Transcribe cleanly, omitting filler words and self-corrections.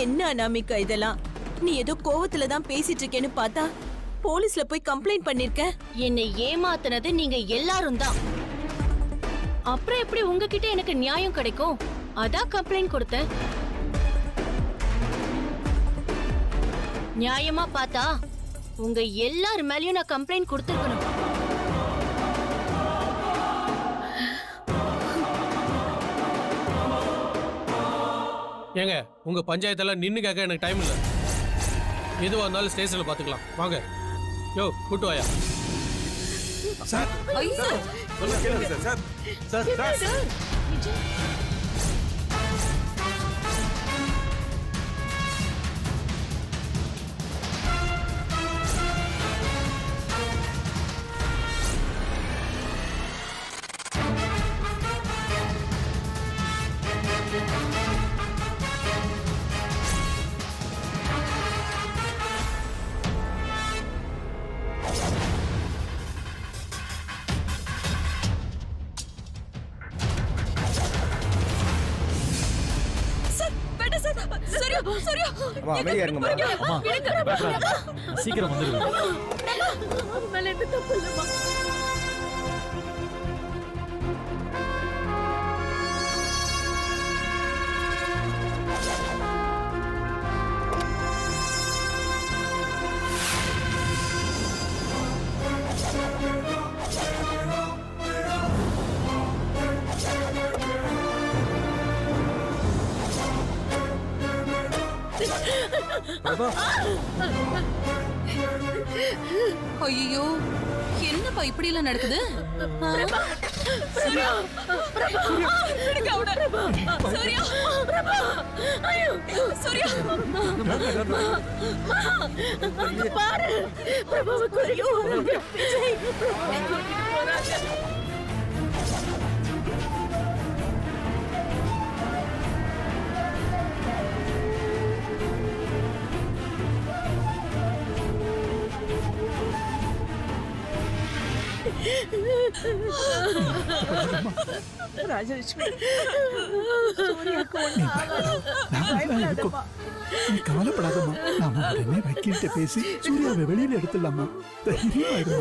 என்ன அனாமிகா இதெல்லாம்? நீ ஏதோ கோவத்துல தான் பேசிட்டு இருக்கேன்னு பார்த்தா போலீஸ்ல போய் கம்ப்ளைண்ட் பண்ணிருக்க. என்னை ஏமாத்துனது நீங்க எல்லாரும் தான். அப்புறம் எப்படி உங்ககிட்ட எனக்கு நியாயம் கிடைக்கும்? அதான் கம்ப்ளைண்ட் கொடுத்தேன். நியாயமா பார்த்தா உங்க எல்லார் மேலயும் நான் கம்ப்ளைண்ட் கொடுத்திருக்கணும். ஏங்க உங்க பஞ்சாயத்தெல்லாம் நின்னு கேட்க எனக்கு டைம் இல்லை. எதுவாக இருந்தாலும் ஸ்டேஷன்ல பாத்துக்கலாம். வாங்க. யோ கூட்டு வாயா. சார் சார் சார் சார் அம்மா அமைதியா இருங்கம்மா. அம்மா சீக்கிரம் வந்துருங்க. மேல எந்த தப்பு இல்லம்மா. ஐயோ, என்னப்பா இப்படி எல்லாம் நடக்குது? ராஜலட்சுமி, நீ கவலைப்படாதம்மா. நாம உடனே வக்கீல்கிட்ட பேசி சூர்யாவை வெளியில எடுத்துடலாமா? தைரியமா